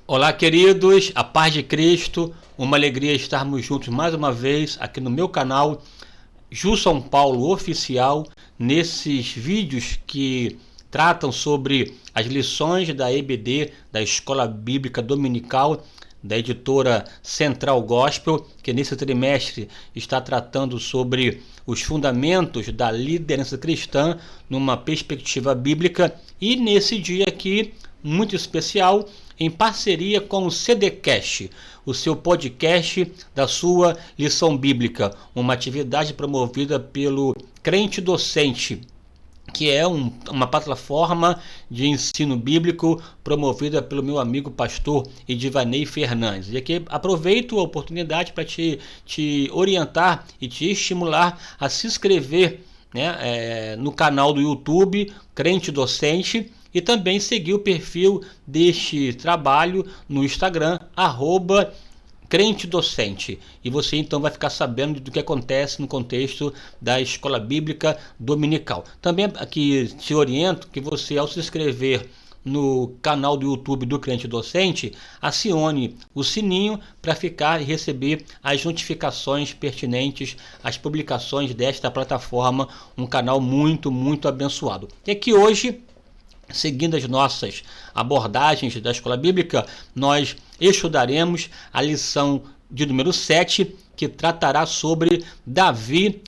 Olá, queridos, a paz de Cristo, uma alegria estarmos juntos mais uma vez aqui no meu canal Ju São Paulo Oficial, nesses vídeos que tratam sobre as lições da EBD, da Escola Bíblica Dominical, da editora Central Gospel, que nesse trimestre está tratando sobre os fundamentos da liderança cristã numa perspectiva bíblica, e nesse dia aqui, muito especial, em parceria com o CDcast, o seu podcast da sua lição bíblica, uma atividade promovida pelo Crente Docente, que é uma plataforma de ensino bíblico promovida pelo meu amigo pastor Edivanei Fernandes. E aqui aproveito a oportunidade para te orientar e te estimular a se inscrever, no canal do YouTube Crente Docente, e também seguir o perfil deste trabalho no Instagram, Crente Docente, e você então vai ficar sabendo do que acontece no contexto da Escola Bíblica Dominical. Também aqui te oriento que você, ao se inscrever no canal do YouTube do Crente Docente, acione o sininho para ficar e receber as notificações pertinentes às publicações desta plataforma, um canal muito abençoado. E aqui hoje, seguindo as nossas abordagens da Escola Bíblica, nós estudaremos a lição de número 7, que tratará sobre Davi,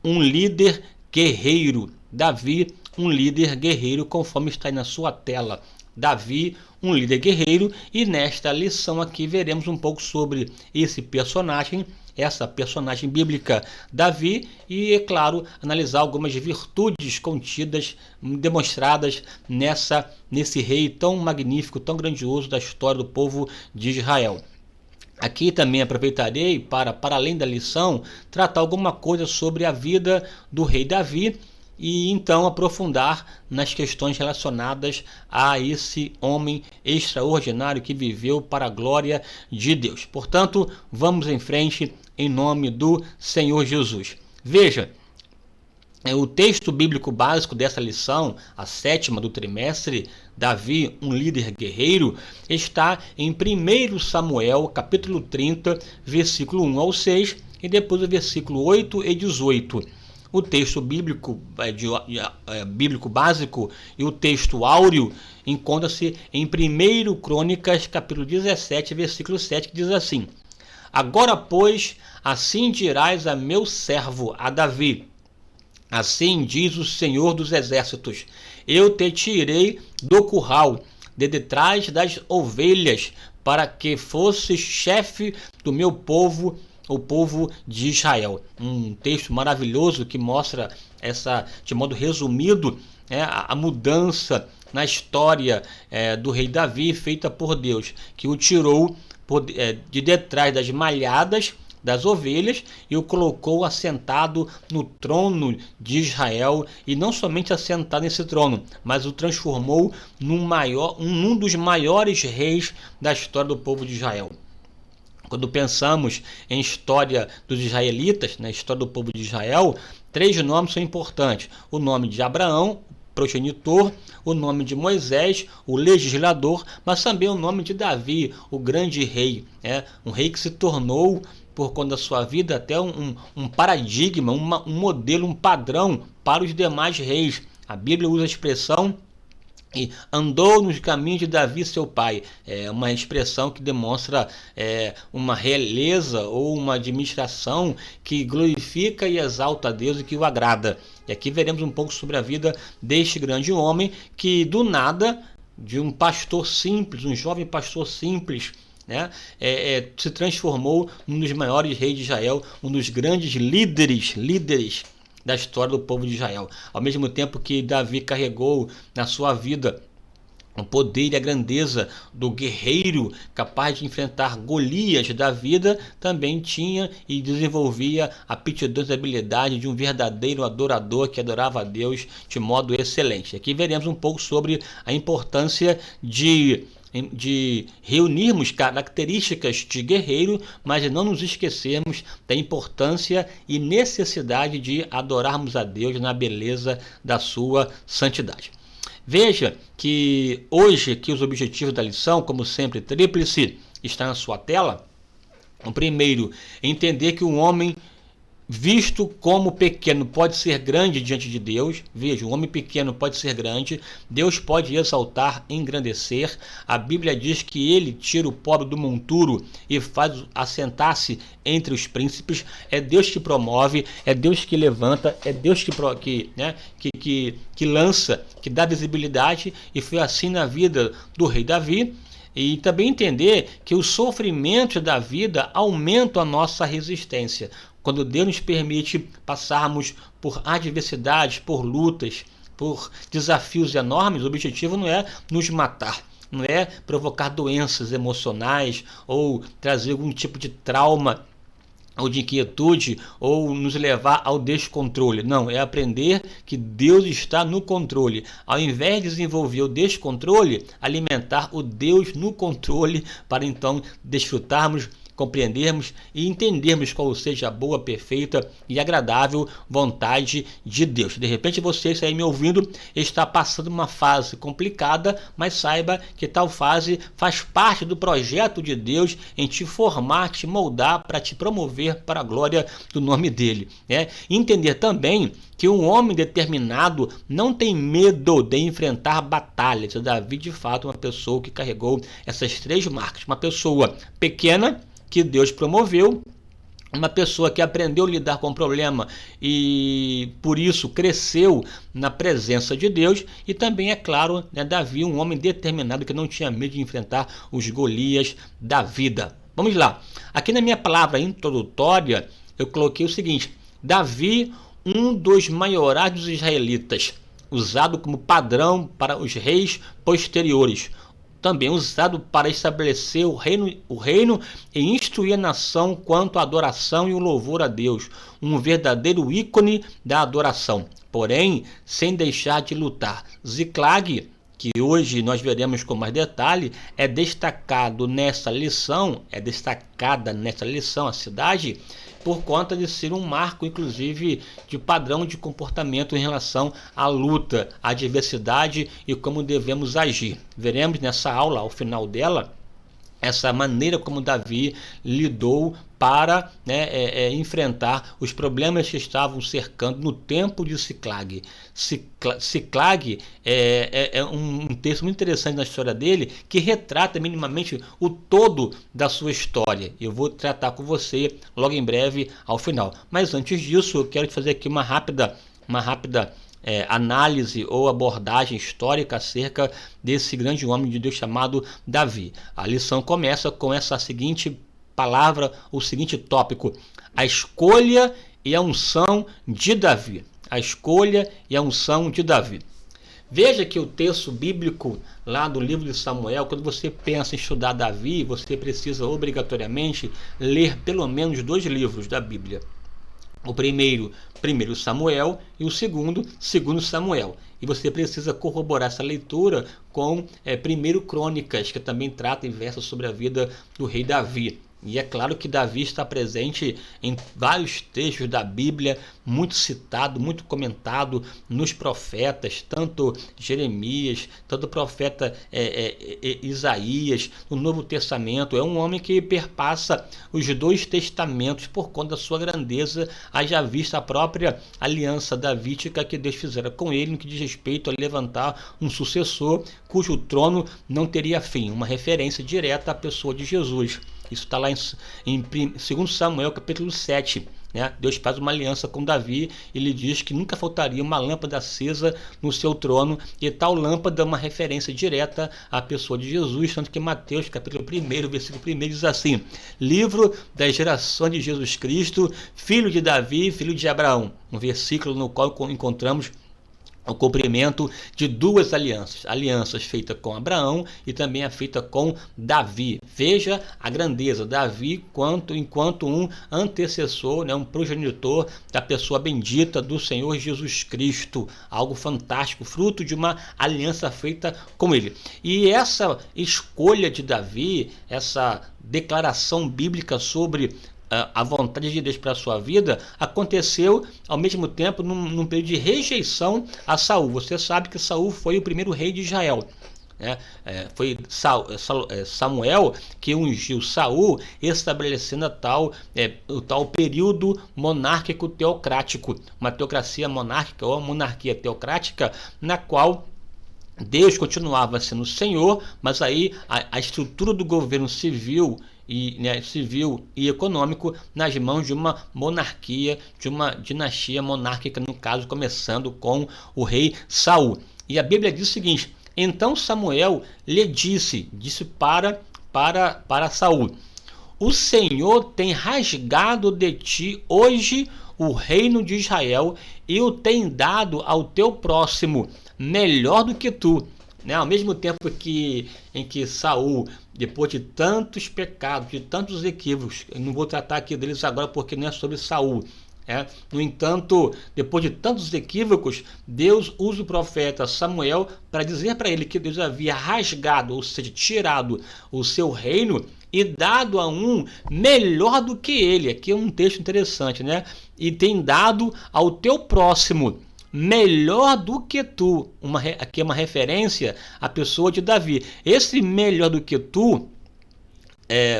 um líder guerreiro. Davi, um líder guerreiro, conforme está aí na sua tela. Davi, um líder guerreiro, e nesta lição aqui veremos um pouco sobre esse personagem, essa personagem bíblica, Davi, e, é claro, analisar algumas virtudes contidas, demonstradas nesse rei tão magnífico, tão grandioso da história do povo de Israel. Aqui também aproveitarei para além da lição, tratar alguma coisa sobre a vida do rei Davi, e então aprofundar nas questões relacionadas a esse homem extraordinário que viveu para a glória de Deus. Portanto, vamos em frente em nome do Senhor Jesus. Veja, o texto bíblico básico dessa lição, a 7ª do trimestre, Davi, um líder guerreiro, está em 1 Samuel, capítulo 30, versículo 1 ao 6, e depois o versículo 8 e 18. O texto bíblico básico e o texto áureo encontra-se em 1 Crônicas, capítulo 17, versículo 7, que diz assim: Agora, pois, assim dirás a meu servo, a Davi: Assim diz o Senhor dos Exércitos: Eu te tirei do curral, de detrás das ovelhas, para que fosses chefe do meu povo, o povo de Israel. Um texto maravilhoso que mostra de modo resumido, a mudança na história do rei Davi feita por Deus, que o tirou de detrás das malhadas das ovelhas e o colocou assentado no trono de Israel, e não somente assentado nesse trono, mas o transformou num dos maiores reis da história do povo de Israel. Quando pensamos em história dos israelitas, na história do povo de Israel, 3 nomes são importantes: o nome de Abraão, progenitor, o nome de Moisés, o legislador, mas também o nome de Davi, o grande rei, um rei que se tornou, por conta da sua vida, até um paradigma, um modelo, um padrão para os demais reis. A Bíblia usa a expressão e andou nos caminhos de Davi, seu pai. É uma expressão que demonstra uma realeza ou uma administração que glorifica e exalta a Deus e que o agrada. E aqui veremos um pouco sobre a vida deste grande homem que, do nada, de um pastor simples, um jovem pastor simples, se transformou num dos maiores reis de Israel, um dos grandes líderes da história do povo de Israel. Ao mesmo tempo que Davi carregou na sua vida o poder e a grandeza do guerreiro capaz de enfrentar Golias da vida, também tinha e desenvolvia aptidões e habilidade de um verdadeiro adorador que adorava a Deus de modo excelente. Aqui veremos um pouco sobre a importância de reunirmos características de guerreiro, mas não nos esquecermos da importância e necessidade de adorarmos a Deus na beleza da sua santidade. Veja que hoje aqui os objetivos da lição, como sempre, tríplice, está na sua tela. O primeiro, entender que um homem visto como pequeno pode ser grande diante de Deus. Veja, um homem pequeno pode ser grande, Deus pode exaltar, engrandecer. A Bíblia diz que ele tira o pobre do monturo e faz assentar-se entre os príncipes. É Deus que promove, é Deus que levanta, é Deus que lança, que dá visibilidade, e foi assim na vida do rei Davi. E também entender que os sofrimentos da vida aumentam a nossa resistência. Quando Deus nos permite passarmos por adversidades, por lutas, por desafios enormes, o objetivo não é nos matar, não é provocar doenças emocionais ou trazer algum tipo de trauma ou de inquietude, ou nos levar ao descontrole. Não, é aprender que Deus está no controle. Ao invés de desenvolver o descontrole, alimentar o Deus no controle, para então desfrutarmos, compreendermos e entendermos qual seja a boa, perfeita e agradável vontade de Deus. De repente você está aí me ouvindo, está passando uma fase complicada, mas saiba que tal fase faz parte do projeto de Deus em te formar, te moldar, para te promover para a glória do nome dele. Entender também que um homem determinado não tem medo de enfrentar batalhas. Davi, de fato, é uma pessoa que carregou essas três marcas. Uma pessoa pequena, que Deus promoveu, uma pessoa que aprendeu a lidar com o problema e por isso cresceu na presença de Deus, e também, é claro, Davi, um homem determinado que não tinha medo de enfrentar os Golias da vida. Vamos lá, aqui na minha palavra introdutória eu coloquei o seguinte: Davi, um dos maiorais dos israelitas, usado como padrão para os reis posteriores, também usado para estabelecer o reino e instruir a nação quanto à adoração e o louvor a Deus, um verdadeiro ícone da adoração, porém sem deixar de lutar. Ziklag, que hoje nós veremos com mais detalhe, é destacada nessa lição a cidade, por conta de ser um marco, inclusive, de padrão de comportamento em relação à luta, à adversidade e como devemos agir. Veremos nessa aula, ao final dela, essa maneira como Davi lidou para enfrentar os problemas que estavam cercando no tempo de Ziklag. Ziklag é um texto muito interessante na história dele, que retrata minimamente o todo da sua história. Eu vou tratar com você logo em breve ao final. Mas antes disso, eu quero te fazer aqui uma rápida análise ou abordagem histórica acerca desse grande homem de Deus chamado Davi. A lição começa com essa seguinte palavra, o seguinte tópico: a escolha e a unção de Davi. A escolha e a unção de Davi. Veja que o texto bíblico lá do livro de Samuel, quando você pensa em estudar Davi, você precisa obrigatoriamente ler pelo menos 2 livros da Bíblia. O primeiro Samuel, e o segundo Samuel. E você precisa corroborar essa leitura com 1 Crônicas, que também trata e versa sobre a vida do rei Davi. E é claro que Davi está presente em vários textos da Bíblia, muito citado, muito comentado nos profetas, tanto Jeremias, tanto o profeta Isaías, no Novo Testamento. É um homem que perpassa os 2 testamentos por conta da sua grandeza, haja vista a própria aliança davídica que Deus fizera com ele, no que diz respeito a levantar um sucessor cujo trono não teria fim, uma referência direta à pessoa de Jesus. Isso está lá em 2 Samuel capítulo 7. Deus faz uma aliança com Davi e lhe diz que nunca faltaria uma lâmpada acesa no seu trono, e tal lâmpada é uma referência direta à pessoa de Jesus, tanto que Mateus capítulo 1, versículo 1 diz assim: livro das gerações de Jesus Cristo, filho de Davi, filho de Abraão. Um versículo no qual encontramos o cumprimento de 2 alianças feita com Abraão e também a feita com Davi. Veja a grandeza, Davi enquanto um antecessor, um progenitor da pessoa bendita do Senhor Jesus Cristo, algo fantástico, fruto de uma aliança feita com ele. E essa escolha de Davi, essa declaração bíblica sobre a vontade de Deus para a sua vida, aconteceu ao mesmo tempo num período de rejeição a Saul. Você sabe que Saul foi o primeiro rei de Israel. Foi Samuel que ungiu Saul, estabelecendo o tal período monárquico teocrático, uma teocracia monárquica ou monarquia teocrática, na qual Deus continuava sendo Senhor, mas aí a estrutura do governo civil e econômico nas mãos de uma monarquia, de uma dinastia monárquica, no caso começando com o rei Saul. E a Bíblia diz o seguinte: então Samuel lhe disse para Saul: o Senhor tem rasgado de ti hoje o reino de Israel e o tem dado ao teu próximo, melhor do que tu. Ao mesmo tempo em que Saul, depois de tantos pecados, de tantos equívocos, eu não vou tratar aqui deles agora porque não é sobre Saul. No entanto, depois de tantos equívocos, Deus usa o profeta Samuel para dizer para ele que Deus havia rasgado, ou seja, tirado o seu reino e dado a um melhor do que ele. Aqui é um texto interessante, E tem dado ao teu próximo, melhor do que tu. Aqui é uma referência à pessoa de Davi. Esse melhor do que tu,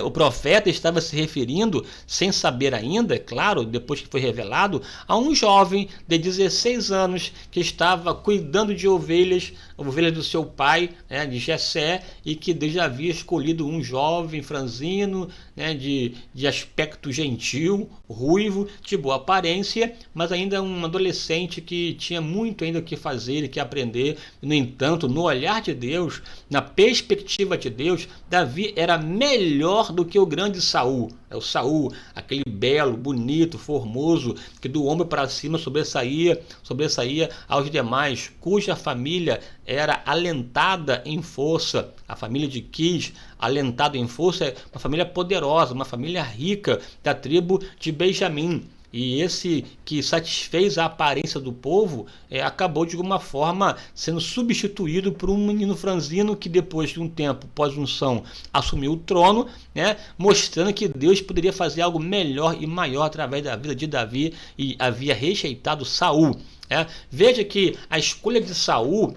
o profeta estava se referindo, sem saber ainda, é claro, depois que foi revelado, a um jovem de 16 anos que estava cuidando de ovelhas do seu pai, de Jessé, e que Deus já havia escolhido um jovem franzino, de aspecto gentil, ruivo, de boa aparência, mas ainda um adolescente que tinha muito ainda o que fazer e que aprender. No entanto, no olhar de Deus, na perspectiva de Deus, Davi era melhor do que o grande Saul. O Saul, aquele belo, bonito, formoso, que do ombro para cima sobressaía aos demais, cuja família era alentada em força. A família de Quis, alentada em força, é uma família poderosa, uma família rica da tribo de Benjamim. E esse que satisfez a aparência do povo acabou de alguma forma sendo substituído por um menino franzino que depois de um tempo, pós-unção, assumiu o trono, mostrando que Deus poderia fazer algo melhor e maior através da vida de Davi e havia rejeitado Saul. Veja que a escolha de Saul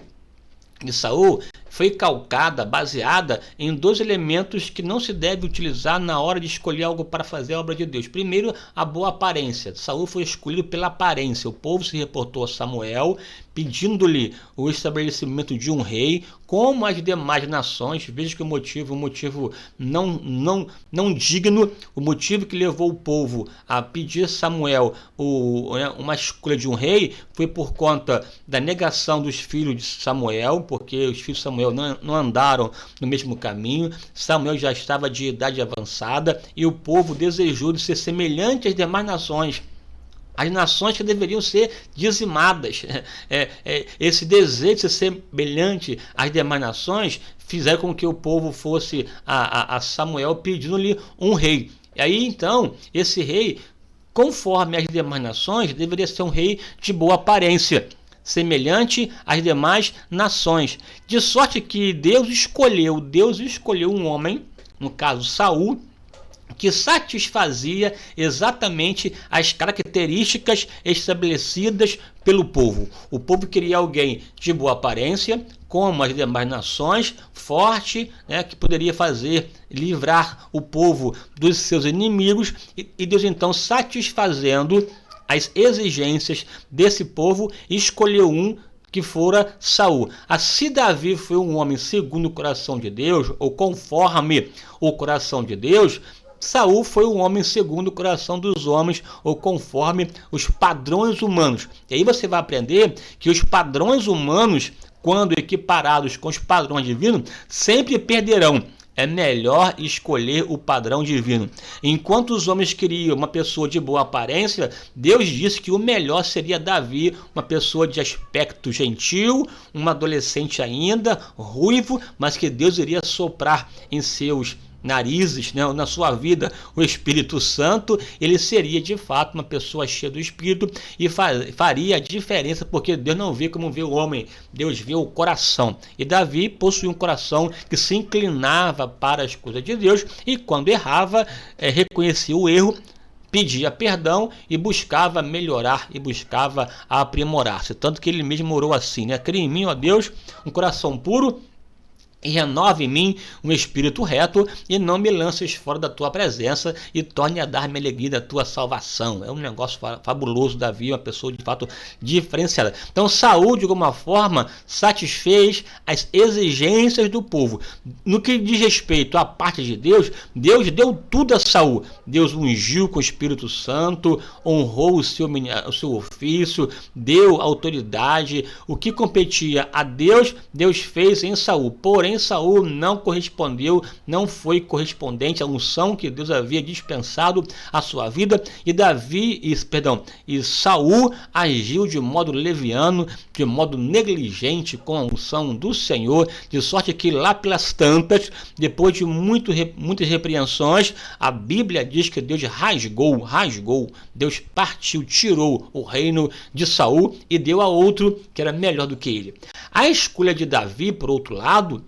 foi calcada, baseada em dois elementos que não se deve utilizar na hora de escolher algo para fazer a obra de Deus. Primeiro, a boa aparência. Saul foi escolhido pela aparência. O povo se reportou a Samuel, pedindo-lhe o estabelecimento de um rei, como as demais nações. Veja que um motivo não digno, o motivo que levou o povo a pedir a Samuel uma escolha de um rei foi por conta da negação dos filhos de Samuel, porque os filhos de Samuel não andaram no mesmo caminho. Samuel já estava de idade avançada e o povo desejou de ser semelhante às demais nações. As nações que deveriam ser dizimadas. Esse desejo de ser semelhante às demais nações fizeram com que o povo fosse a Samuel pedindo-lhe um rei. E aí então, esse rei, conforme as demais nações, deveria ser um rei de boa aparência, semelhante às demais nações. De sorte que Deus escolheu um homem, no caso Saul, que satisfazia exatamente as características estabelecidas pelo povo. O povo queria alguém de boa aparência, como as demais nações, forte, que poderia livrar o povo dos seus inimigos, e Deus então, satisfazendo as exigências desse povo, escolheu um que fora Saul. Se Davi foi um homem segundo o coração de Deus, ou conforme o coração de Deus, Saul foi um homem segundo o coração dos homens, ou conforme os padrões humanos. E aí você vai aprender que os padrões humanos, quando equiparados com os padrões divinos, sempre perderão. É melhor escolher o padrão divino. Enquanto os homens queriam uma pessoa de boa aparência, Deus disse que o melhor seria Davi, uma pessoa de aspecto gentil, um adolescente ainda, ruivo, mas que Deus iria soprar em seus narizes, na sua vida, o Espírito Santo. Ele seria de fato uma pessoa cheia do Espírito e faria a diferença, porque Deus não vê como vê o homem, Deus vê o coração. E Davi possuía um coração que se inclinava para as coisas de Deus, e quando errava, reconhecia o erro, pedia perdão e buscava melhorar e buscava aprimorar-se. Tanto que ele mesmo orou assim, né? Cria em mim, ó Deus, um coração puro e renove em mim um espírito reto, e não me lances fora da tua presença, e torne a dar-me alegria da tua salvação. É um negócio fabuloso. Davi, uma pessoa de fato diferenciada. Então Saul, de alguma forma, satisfez as exigências do povo. No que diz respeito à parte de Deus, Deus deu tudo a Saul. Deus ungiu com o Espírito Santo, honrou o seu ofício, deu autoridade. O que competia a Deus, Deus fez em Saul. Porém, Saul não correspondeu, não foi correspondente à unção que Deus havia dispensado à sua vida, e Saul agiu de modo leviano, de modo negligente com a unção do Senhor, de sorte que lá pelas tantas, depois de muitas repreensões, a Bíblia diz que Deus rasgou, Deus partiu, tirou o reino de Saul e deu a outro que era melhor do que ele. A escolha de Davi, por outro lado,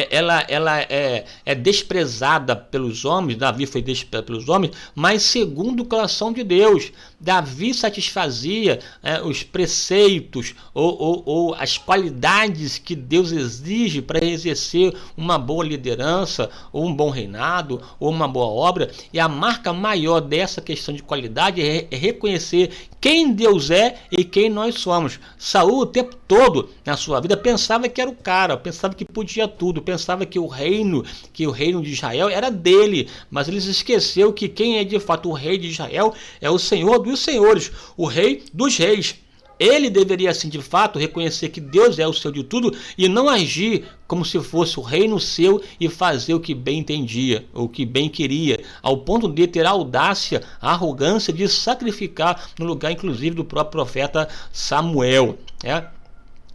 ela é desprezada pelos homens. Davi foi desprezado pelos homens, mas segundo o coração de Deus. Davi satisfazia os preceitos ou as qualidades que Deus exige para exercer uma boa liderança, ou um bom reinado, ou uma boa obra. E a marca maior dessa questão de qualidade é reconhecer quem Deus é e quem nós somos. Saul, o tempo todo na sua vida, pensava que era o cara, pensava que podia tudo, pensava que o reino de Israel era dele, mas ele se esqueceu que quem é de fato o rei de Israel é o Senhor dos senhores, o rei dos reis. Ele deveria, assim, de fato, reconhecer que Deus é o Senhor de tudo e não agir como se fosse o reino seu e fazer o que bem entendia, ou o que bem queria, ao ponto de ter a audácia, a arrogância de sacrificar no lugar, inclusive, do próprio profeta Samuel.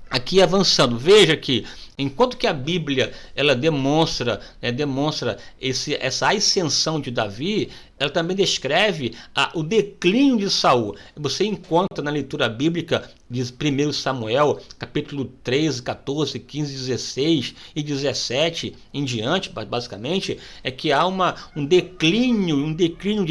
Aqui avançando, veja que enquanto que a Bíblia ela demonstra essa ascensão de Davi, ela também descreve o declínio de Saul. Você encontra na leitura bíblica de 1 Samuel, capítulo 13, 14, 15, 16 e 17 em diante, basicamente, é que há um declínio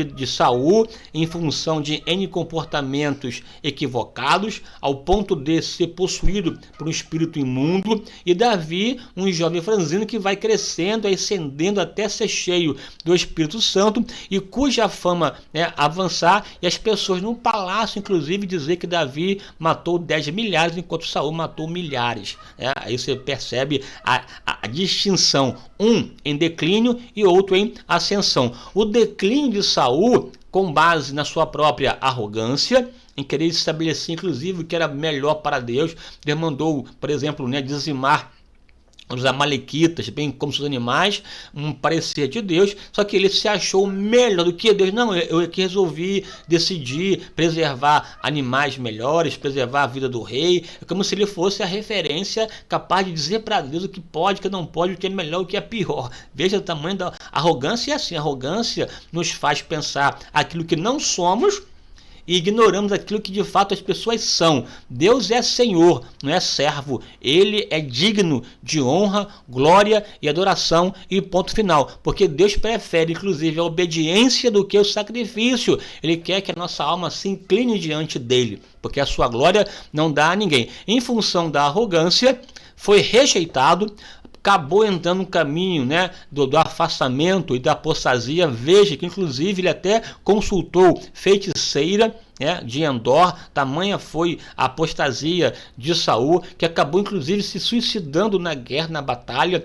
de Saul em função de N comportamentos equivocados, ao ponto de ser possuído por um espírito imundo, e Davi, um jovem franzino que vai crescendo, ascendendo até ser cheio do Espírito Santo, e cuja fama avançar, e as pessoas no palácio, inclusive, dizer que Davi matou 10 milhares, enquanto Saul matou milhares. Aí você percebe a distinção, um em declínio e outro em ascensão. O declínio de Saul, com base na sua própria arrogância, em querer estabelecer, inclusive, o que era melhor para Deus, demandou, por exemplo, dizimar os amalequitas, bem como seus animais, um parecer de Deus, só que ele se achou melhor do que Deus. Não, eu aqui resolvi decidir preservar animais melhores, preservar a vida do rei, é como se ele fosse a referência capaz de dizer para Deus o que pode, o que não pode, o que é melhor, o que é pior. Veja o tamanho da arrogância. E assim, a arrogância nos faz pensar aquilo que não somos e ignoramos aquilo que de fato as pessoas são. Deus é Senhor, não é servo. Ele é digno de honra, glória e adoração, e ponto final. Porque Deus prefere, inclusive, a obediência do que o sacrifício. Ele quer que a nossa alma se incline diante dele, porque a sua glória não dá a ninguém. Em função da arrogância, foi rejeitado, acabou entrando no caminho do afastamento e da apostasia. Veja que inclusive ele até consultou feiticeira de Endor. Tamanha foi a apostasia de Saul, que acabou inclusive se suicidando na guerra, na batalha.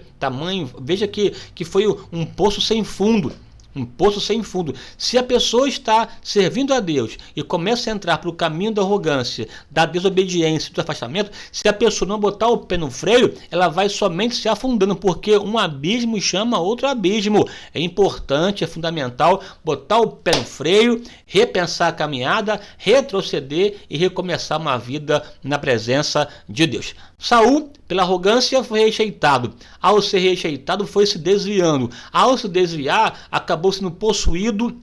Veja que foi um poço sem fundo. Um poço sem fundo. Se a pessoa está servindo a Deus e começa a entrar para o caminho da arrogância, da desobediência, do afastamento, se a pessoa não botar o pé no freio, ela vai somente se afundando, porque um abismo chama outro abismo. É importante, é fundamental botar o pé no freio, repensar a caminhada, retroceder e recomeçar uma vida na presença de Deus. Saul, pela arrogância, foi rejeitado. Ao ser rejeitado, foi se desviando. Ao se desviar, acabou sendo possuído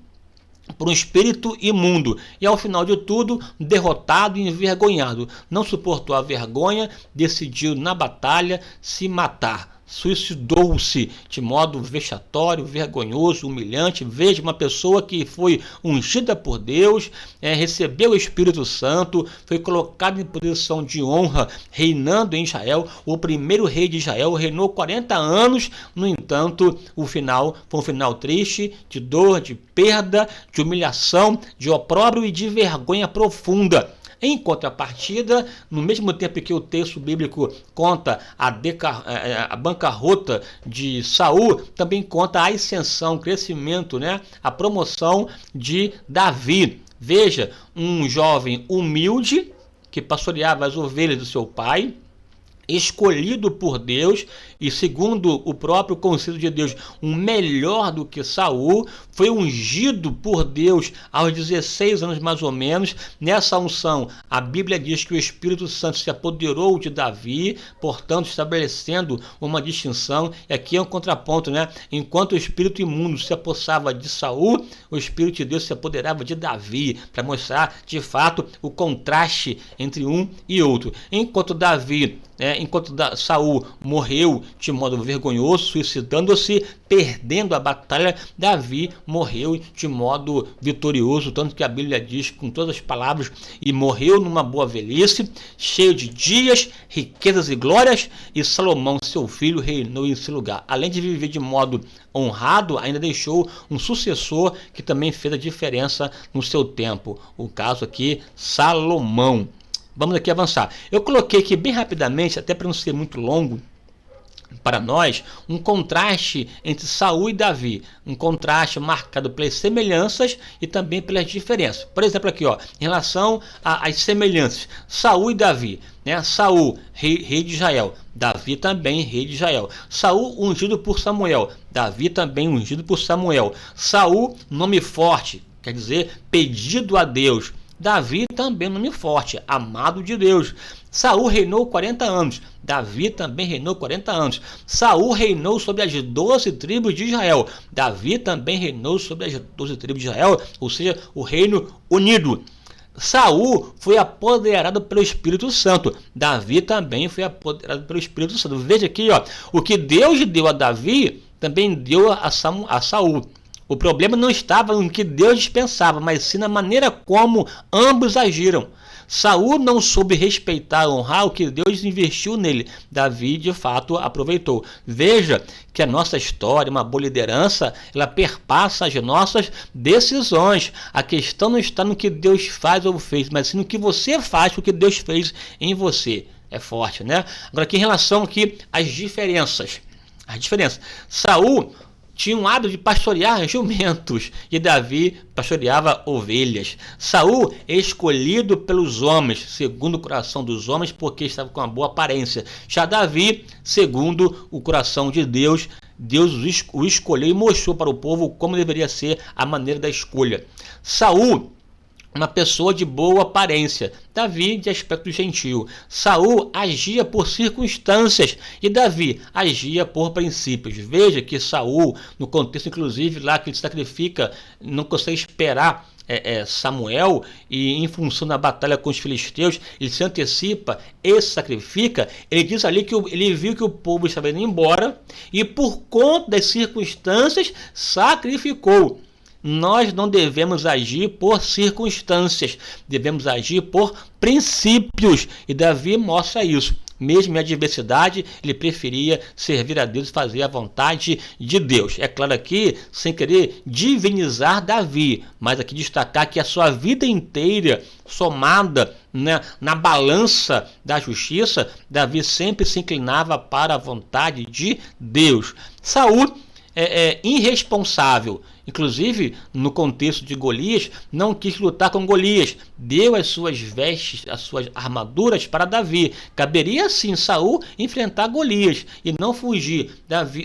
por um espírito imundo. E ao final de tudo, derrotado e envergonhado. Não suportou a vergonha, decidiu na batalha se matar. suicidou-se de modo vexatório, vergonhoso, humilhante. Veja, uma pessoa que foi ungida por Deus, recebeu o Espírito Santo, foi colocado em posição de honra, reinando em Israel. O primeiro rei de Israel reinou 40 anos, no entanto, o final foi um final triste, de dor, de perda, de humilhação, de opróbrio e de vergonha profunda. Em contrapartida, no mesmo tempo que o texto bíblico conta a bancarrota de Saul, também conta a ascensão, o crescimento, a promoção de Davi. Veja, um jovem humilde que pastoreava as ovelhas do seu pai, escolhido por Deus e, segundo o próprio conselho de Deus, um melhor do que Saul, foi ungido por Deus aos 16 anos mais ou menos. Nessa unção, a Bíblia diz que o Espírito Santo se apoderou de Davi, portanto estabelecendo uma distinção. E aqui é um contraponto, enquanto o espírito imundo se apossava de Saul, o Espírito de Deus se apoderava de Davi, para mostrar de fato o contraste entre um e outro. Enquanto Saul morreu de modo vergonhoso, suicidando-se, perdendo a batalha, Davi morreu de modo vitorioso, tanto que a Bíblia diz com todas as palavras, e morreu numa boa velhice, cheio de dias, riquezas e glórias, e Salomão, seu filho, reinou em seu lugar. Além de viver de modo honrado, ainda deixou um sucessor que também fez a diferença no seu tempo. O caso aqui, Salomão. Vamos aqui avançar. Eu coloquei aqui bem rapidamente, até para não ser muito longo para nós, um contraste entre Saul e Davi. Um contraste marcado pelas semelhanças e também pelas diferenças. Por exemplo, aqui, em relação às semelhanças, Saul e Davi. Saul, rei de Israel. Davi também, rei de Israel. Saul, ungido por Samuel. Davi também, ungido por Samuel. Saul, nome forte, quer dizer, pedido a Deus. Davi também nome forte, amado de Deus. Saul reinou 40 anos. Davi também reinou 40 anos. Saul reinou sobre as 12 tribos de Israel. Davi também reinou sobre as 12 tribos de Israel, ou seja, o reino unido. Saul foi apoderado pelo Espírito Santo. Davi também foi apoderado pelo Espírito Santo. Veja aqui, o que Deus deu a Davi, também deu a Saul. O problema não estava no que Deus dispensava, mas sim na maneira como ambos agiram. Saul não soube respeitar e honrar o que Deus investiu nele. Davi, de fato, aproveitou. Veja que a nossa história, uma boa liderança, ela perpassa as nossas decisões. A questão não está no que Deus faz ou fez, mas sim no que você faz com o que Deus fez em você. É forte, Agora, aqui em relação aqui às diferenças. Saul tinha um hábito de pastorear jumentos e Davi pastoreava ovelhas. Saul escolhido pelos homens, segundo o coração dos homens, porque estava com uma boa aparência. Já Davi, segundo o coração de Deus, Deus o escolheu e mostrou para o povo como deveria ser a maneira da escolha. Saul, uma pessoa de boa aparência. Davi, de aspecto gentil. Saul agia por circunstâncias e Davi agia por princípios. Veja que Saul, no contexto inclusive lá que ele sacrifica, não consegue esperar Samuel, e em função da batalha com os filisteus, ele se antecipa e sacrifica. Ele diz ali que ele viu que o povo estava indo embora e por conta das circunstâncias sacrificou. Nós não devemos agir por circunstâncias, devemos agir por princípios. E Davi mostra isso. Mesmo em adversidade, ele preferia servir a Deus e fazer a vontade de Deus. É claro aqui, sem querer divinizar Davi, mas aqui destacar que a sua vida inteira, somada na balança da justiça, Davi sempre se inclinava para a vontade de Deus. Saul é irresponsável. Inclusive, no contexto de Golias, não quis lutar com Golias. Deu as suas vestes, as suas armaduras para Davi. Caberia sim Saul enfrentar Golias e não fugir.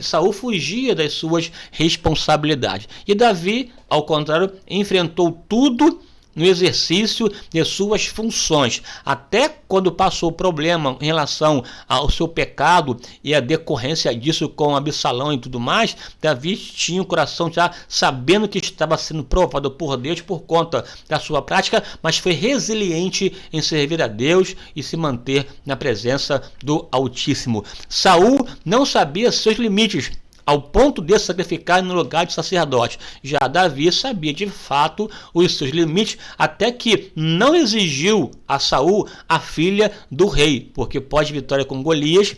Saul fugia das suas responsabilidades. E Davi, ao contrário, enfrentou tudo no exercício de suas funções. Até quando passou o problema em relação ao seu pecado e a decorrência disso com Absalão e tudo mais, Davi tinha o coração já sabendo que estava sendo provado por Deus por conta da sua prática, mas foi resiliente em servir a Deus e se manter na presença do Altíssimo. Saul não sabia seus limites, ao ponto de sacrificar no lugar de sacerdote. Já Davi sabia de fato os seus limites, até que não exigiu a Saul a filha do rei, porque pós-vitória com Golias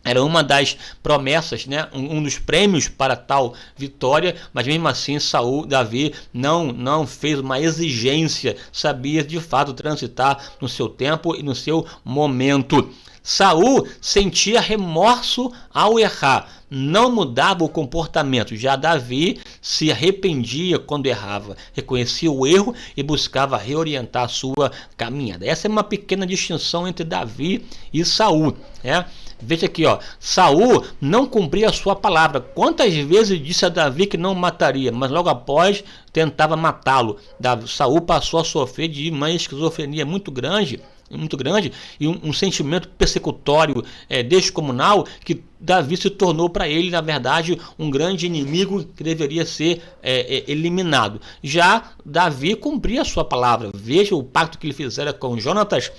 era uma das promessas, né? Um dos prêmios para tal vitória, mas mesmo assim Davi não fez uma exigência, sabia de fato transitar no seu tempo e no seu momento. Saul sentia remorso ao errar, não mudava o comportamento. Já Davi se arrependia quando errava, reconhecia o erro e buscava reorientar a sua caminhada. Essa é uma pequena distinção entre Davi e Saul, né? Veja aqui, Saul não cumpria a sua palavra. Quantas vezes disse a Davi que não mataria, mas logo após tentava matá-lo. Saul passou a sofrer de uma esquizofrenia muito grande e um sentimento persecutório descomunal, que Davi se tornou para ele, na verdade, um grande inimigo que deveria ser eliminado. Já Davi cumpria a sua palavra. Veja o pacto que ele fizera com Jonatas,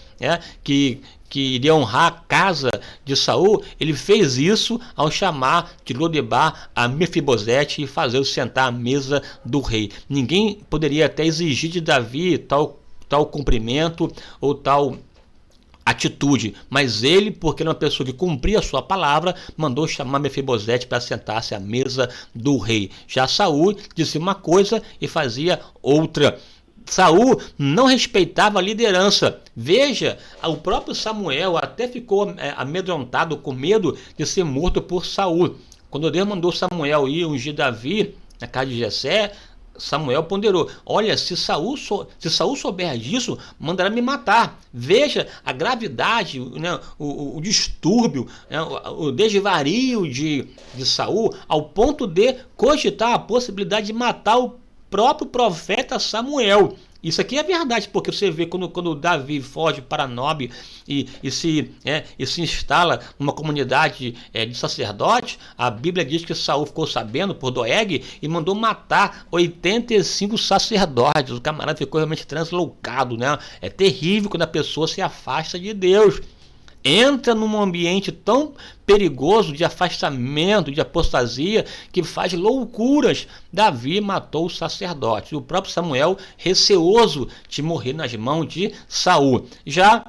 que iria honrar a casa de Saul. Ele fez isso ao chamar de Lodebar a Mefibosete e fazê-lo sentar à mesa do rei. Ninguém poderia até exigir de Davi tal cumprimento ou tal atitude, mas ele, porque era uma pessoa que cumpria a sua palavra, mandou chamar Mefibosete para sentar-se à mesa do rei. Já Saul dizia uma coisa e fazia outra. Saul não respeitava a liderança. Veja, o próprio Samuel até ficou amedrontado, com medo de ser morto por Saul. Quando Deus mandou Samuel ir ungir Davi na casa de Jessé, Samuel ponderou: olha, se Saul souber disso, mandará me matar. Veja a gravidade, né, o distúrbio, né, o desvario de Saul, ao ponto de cogitar a possibilidade de matar o próprio profeta Samuel. Isso aqui é verdade, porque você vê quando Davi foge para Nob e se instala numa comunidade de sacerdotes, a Bíblia diz que Saul ficou sabendo por Doeg e mandou matar 85 sacerdotes. O camarada ficou realmente translocado, né? É terrível quando a pessoa se afasta de Deus. Entra num ambiente tão perigoso de afastamento, de apostasia, que faz loucuras. Davi matou os sacerdotes. O próprio Samuel, receoso de morrer nas mãos de Saul. Já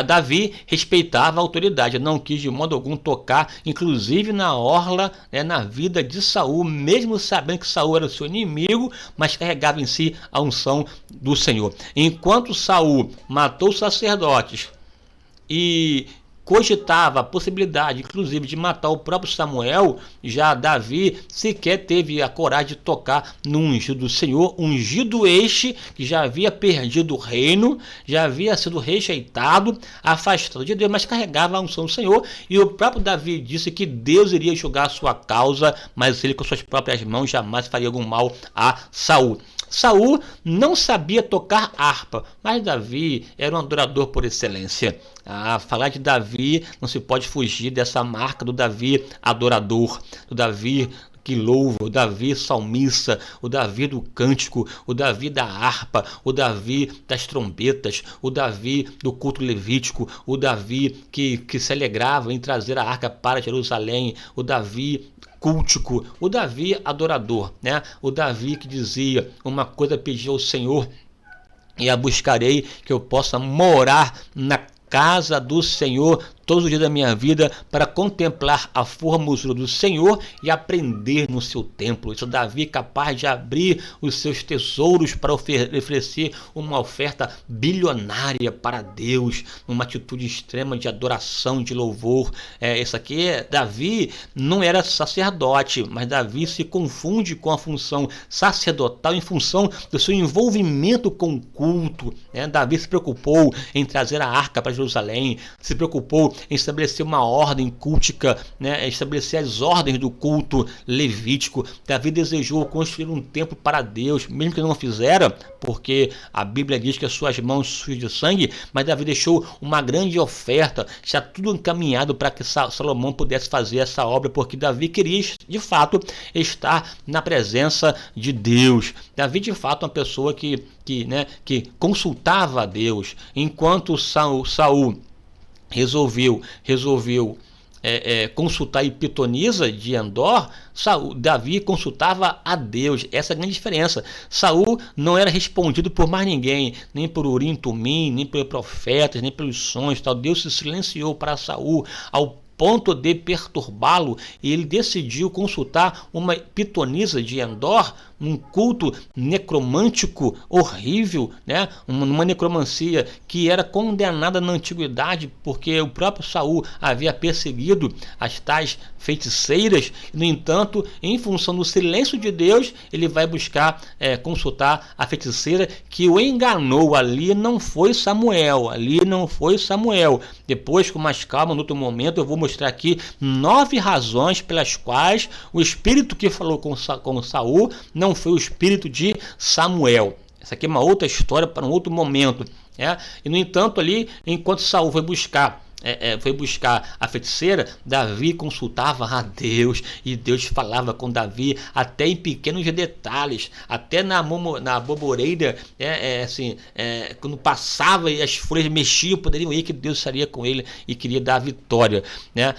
Davi respeitava a autoridade, não quis de modo algum tocar, inclusive na orla, na vida de Saul, mesmo sabendo que Saul era o seu inimigo, mas carregava em si a unção do Senhor. Enquanto Saul matou os sacerdotes e cogitava a possibilidade, inclusive, de matar o próprio Samuel, já Davi sequer teve a coragem de tocar no ungido do Senhor, ungido este que já havia perdido o reino, já havia sido rejeitado, afastado de Deus, mas carregava a unção do Senhor. E o próprio Davi disse que Deus iria julgar a sua causa, mas ele com suas próprias mãos jamais faria algum mal a Saul. Saul não sabia tocar harpa, mas Davi era um adorador por excelência. Falar de Davi, não se pode fugir dessa marca do Davi adorador, do Davi que louva, o Davi salmista, o Davi do cântico, o Davi da harpa, o Davi das trombetas, o Davi do culto levítico, o Davi que se alegrava em trazer a arca para Jerusalém, o Davi cultico, o Davi adorador, né? O Davi que dizia: uma coisa pedi ao Senhor e a buscarei, que eu possa morar na casa do Senhor todos os dias da minha vida, para contemplar a formosura do Senhor e aprender no seu templo. Isso, Davi capaz de abrir os seus tesouros para oferecer uma oferta bilionária para Deus, numa atitude extrema de adoração, de louvor. Isso aqui, Davi não era sacerdote, mas Davi se confunde com a função sacerdotal em função do seu envolvimento com o culto. Davi se preocupou em trazer a arca para Jerusalém, se preocupou em estabelecer uma ordem cultica, né, estabelecer as ordens do culto levítico. Davi desejou construir um templo para Deus, mesmo que não fizera, porque a Bíblia diz que as suas mãos sujas de sangue, mas Davi deixou uma grande oferta, já tudo encaminhado para que Salomão pudesse fazer essa obra, porque Davi queria, de fato, estar na presença de Deus. Davi, de fato, uma pessoa que consultava a Deus, enquanto Saul resolveu consultar a pitonisa de Endor, Davi consultava a Deus. Essa é a grande diferença. Saul não era respondido por mais ninguém, nem por Urim, Tumim, nem pelos profetas, nem pelos sonhos, tal. Deus se silenciou para Saul ao ponto de perturbá-lo, e ele decidiu consultar uma pitonisa de Endor, um culto necromântico horrível, né? Uma necromancia que era condenada na antiguidade, porque o próprio Saul havia perseguido as tais feiticeiras. No entanto, em função do silêncio de Deus, ele vai buscar consultar a feiticeira que o enganou. Ali não foi Samuel. Depois, com mais calma, no outro momento, eu vou mostrar aqui 9 razões pelas quais o espírito que falou com Saul não foi o espírito de Samuel. Essa aqui é uma outra história para um outro momento. E no entanto, ali, enquanto Saul foi buscar a feiticeira, Davi consultava a Deus, e Deus falava com Davi até em pequenos detalhes, até na boboreira, quando passava e as folhas mexiam, poderiam ir que Deus estaria com ele e queria dar a vitória, né?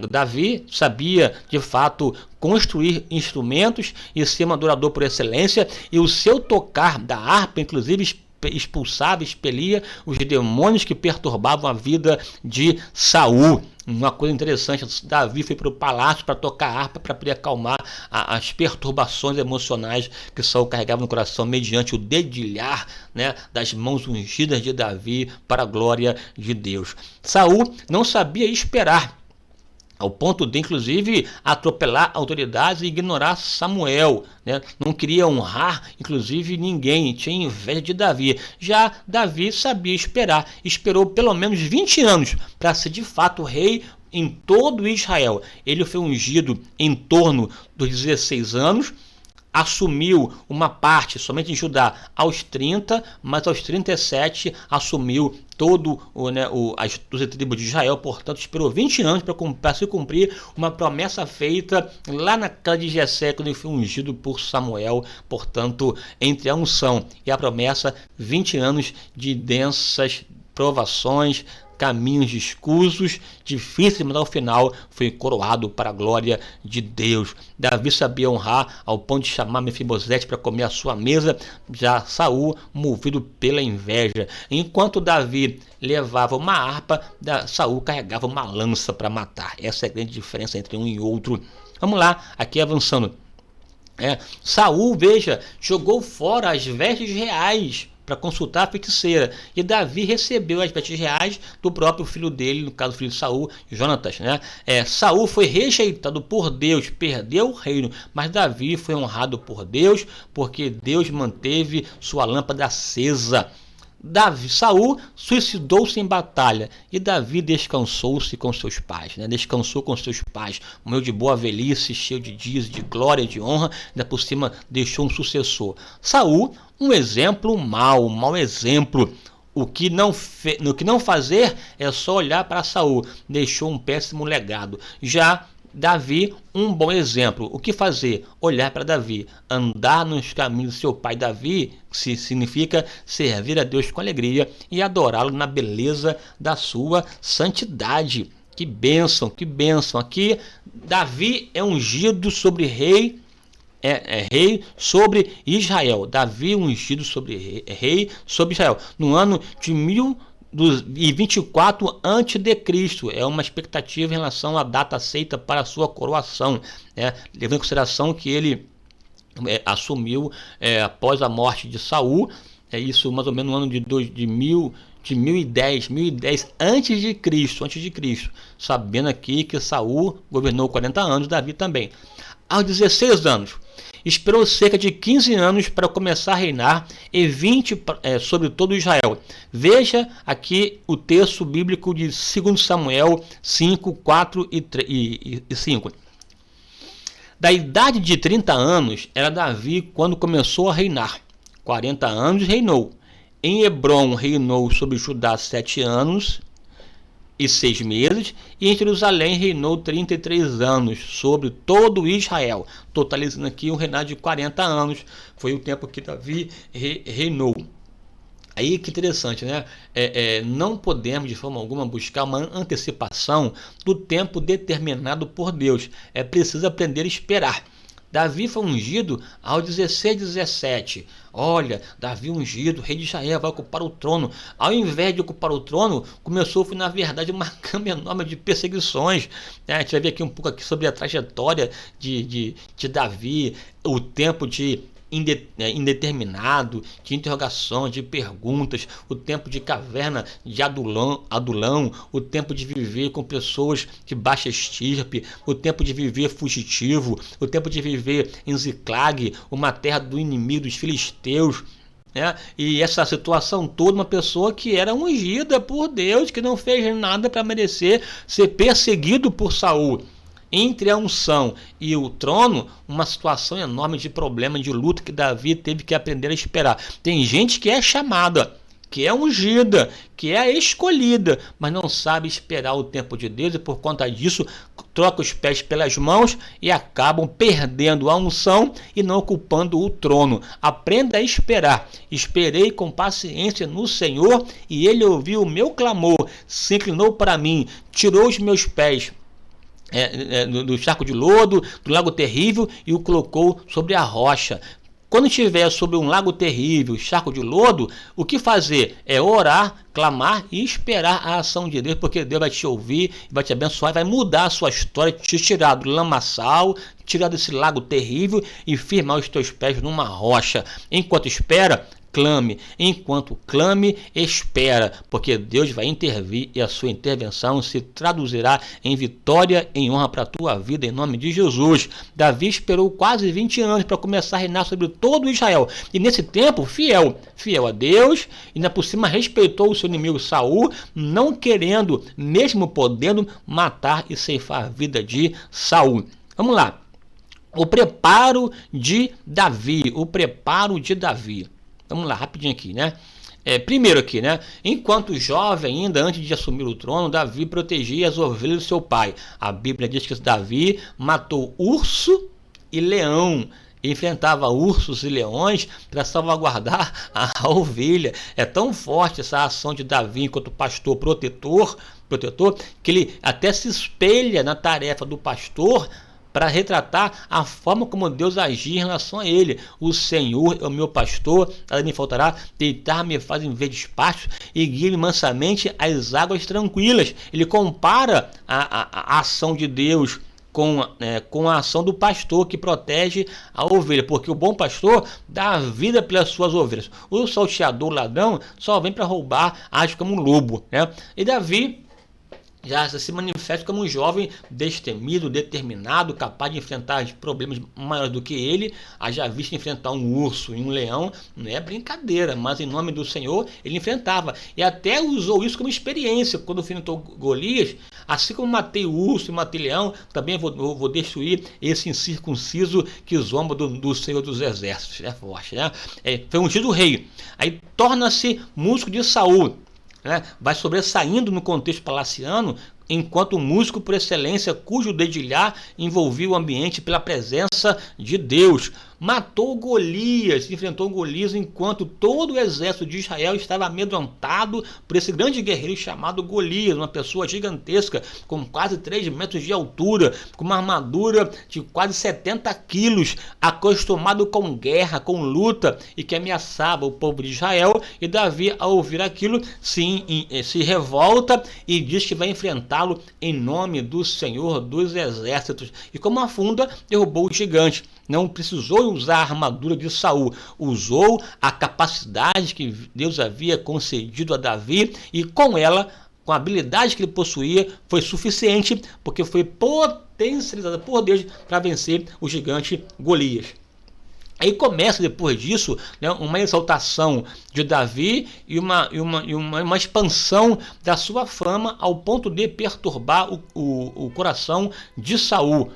Davi sabia de fato construir instrumentos e ser um adorador por excelência, e o seu tocar da harpa, inclusive, expulsava, expelia os demônios que perturbavam a vida de Saul. Uma coisa interessante, Davi foi para o palácio para tocar harpa, para poder acalmar as perturbações emocionais que Saul carregava no coração, mediante o dedilhar, né, das mãos ungidas de Davi, para a glória de Deus. Saul não sabia esperar, ao ponto de, inclusive, atropelar autoridades e ignorar Samuel, né? Não queria honrar, inclusive, ninguém, tinha inveja de Davi. Já Davi sabia esperar, esperou pelo menos 20 anos para ser de fato rei em todo Israel. Ele foi ungido em torno dos 16 anos, assumiu uma parte somente em Judá aos 30, mas aos 37 assumiu as 12 tribos de Israel. Portanto, esperou 20 anos para se cumprir uma promessa feita lá na casa de Jessé, quando ele foi ungido por Samuel. Portanto, entre a unção e a promessa, 20 anos de densas provações, caminhos escusos, difíceis, mas ao final foi coroado para a glória de Deus. Davi sabia honrar ao ponto de chamar Mefibosete para comer à sua mesa. Já Saul, movido pela inveja. Enquanto Davi levava uma harpa, Saul carregava uma lança para matar. Essa é a grande diferença entre um e outro. Vamos lá, aqui avançando. Saul, veja, jogou fora as vestes reais para consultar a feiticeira, e Davi recebeu as vestes reais do próprio filho dele, no caso o filho de Saul, Jonatas, né? Saul foi rejeitado por Deus, perdeu o reino, mas Davi foi honrado por Deus, porque Deus manteve sua lâmpada acesa. Saul suicidou-se em batalha, e Davi descansou-se com seus pais, né? Descansou com seus pais, morreu de boa velhice, cheio de dias, de glória, de honra, ainda por cima deixou um sucessor. Saul, um exemplo mau exemplo. O que não fazer é só olhar para Saul, deixou um péssimo legado. Já Davi, um bom exemplo. O que fazer? Olhar para Davi, andar nos caminhos do seu pai Davi, que significa servir a Deus com alegria e adorá-lo na beleza da sua santidade. Que bênção, que bênção. Aqui Davi é ungido sobre rei, rei sobre Israel. Davi ungido sobre rei sobre Israel no ano de 1024 a.C. É uma expectativa em relação à data aceita para a sua coroação, levando em consideração que ele assumiu após a morte de Saul, isso mais ou menos no ano de 1010 antes de Cristo, sabendo aqui que Saul governou 40 anos, Davi também. aos 16 anos. Esperou cerca de 15 anos para começar a reinar e 20 sobre todo Israel. Veja aqui o texto bíblico de 2 Samuel 5, 4 e 5. Da idade de 30 anos era Davi quando começou a reinar. 40 anos reinou. Em Hebrom reinou sobre Judá 7 anos e 6 meses, e em Jerusalém reinou 33 anos sobre todo Israel, totalizando aqui um reinado de 40 anos, foi o tempo que Davi reinou. Aí que interessante, né? Não podemos de forma alguma buscar uma antecipação do tempo determinado por Deus, é preciso aprender a esperar. Davi foi ungido aos 16, 17. Olha, Davi ungido, rei de Israel, vai ocupar o trono. Ao invés de ocupar o trono, começou, na verdade, uma gama enorme de perseguições. A gente vai ver aqui um pouco aqui sobre a trajetória de Davi, o tempo de indeterminado, de interrogação, de perguntas, o tempo de caverna de adulão, o tempo de viver com pessoas de baixa estirpe, o tempo de viver fugitivo, o tempo de viver em Ziclag, uma terra do inimigo dos filisteus. E essa situação toda, uma pessoa que era ungida por Deus, que não fez nada para merecer ser perseguido por Saul. Entre a unção e o trono, uma situação enorme de problema, de luta que Davi teve que aprender a esperar. Tem gente que é chamada, que é ungida, que é escolhida, mas não sabe esperar o tempo de Deus e por conta disso troca os pés pelas mãos e acabam perdendo a unção e não ocupando o trono. Aprenda a esperar. Esperei com paciência no Senhor e Ele ouviu o meu clamor, se inclinou para mim, tirou os meus pés do charco de lodo, do lago terrível, e o colocou sobre a rocha. Quando estiver sobre um lago terrível, charco de lodo, o que fazer? É orar, clamar e esperar a ação de Deus, porque Deus vai te ouvir, vai te abençoar, vai mudar a sua história, te tirar do lamaçal, tirar desse lago terrível e firmar os teus pés numa rocha. Enquanto espera, clame. Enquanto clame, espera, porque Deus vai intervir e a sua intervenção se traduzirá em vitória, em honra para a tua vida, em nome de Jesus. Davi esperou quase 20 anos para começar a reinar sobre todo Israel. E nesse tempo, fiel a Deus, e ainda por cima respeitou o seu inimigo Saul, não querendo, mesmo podendo, matar e ceifar a vida de Saul. Vamos lá. O preparo de Davi. Vamos lá, rapidinho aqui, né? Primeiro aqui, né? Enquanto jovem, ainda antes de assumir o trono, Davi protegia as ovelhas do seu pai. A Bíblia diz que Davi matou urso e leão. Enfrentava ursos e leões para salvaguardar a ovelha. É tão forte essa ação de Davi enquanto pastor protetor, que ele até se espelha na tarefa do pastor para retratar a forma como Deus agia em relação a ele. O Senhor é o meu pastor, nada me faltará, deitar-me faz em verdes pastos e guia-me mansamente às águas tranquilas. Ele compara a ação de Deus com a ação do pastor que protege a ovelha, porque o bom pastor dá a vida pelas suas ovelhas. O salteador, o ladrão, só vem para roubar, age como um lobo, né? E Davi já se manifesta como um jovem destemido, determinado, capaz de enfrentar problemas maiores do que ele. Haja visto enfrentar um urso e um leão, não é brincadeira, mas em nome do Senhor ele enfrentava. E até usou isso como experiência, quando enfrentou Golias. Assim como matei o urso e matei o leão, também vou destruir esse incircunciso que zomba do Senhor dos Exércitos. É forte, né? Foi ungido rei. Aí torna-se músico de Saul. Vai sobressaindo no contexto palaciano enquanto músico por excelência, cujo dedilhar envolvia o ambiente pela presença de Deus. Matou Golias, enfrentou Golias enquanto todo o exército de Israel estava amedrontado por esse grande guerreiro chamado Golias, uma pessoa gigantesca, com quase 3 metros de altura, com uma armadura de quase 70 quilos, acostumado com guerra, com luta, e que ameaçava o povo de Israel. E Davi, ao ouvir aquilo, se revolta e diz que vai enfrentá-lo em nome do Senhor dos Exércitos. E como afunda, derrubou o gigante. Não precisou usar a armadura de Saul, usou a capacidade que Deus havia concedido a Davi e com ela com a habilidade que ele possuía, foi suficiente, porque foi potencializada por Deus para vencer o gigante Golias. Aí começa depois disso, né, uma exaltação de Davi e uma expansão da sua fama ao ponto de perturbar o coração de Saul,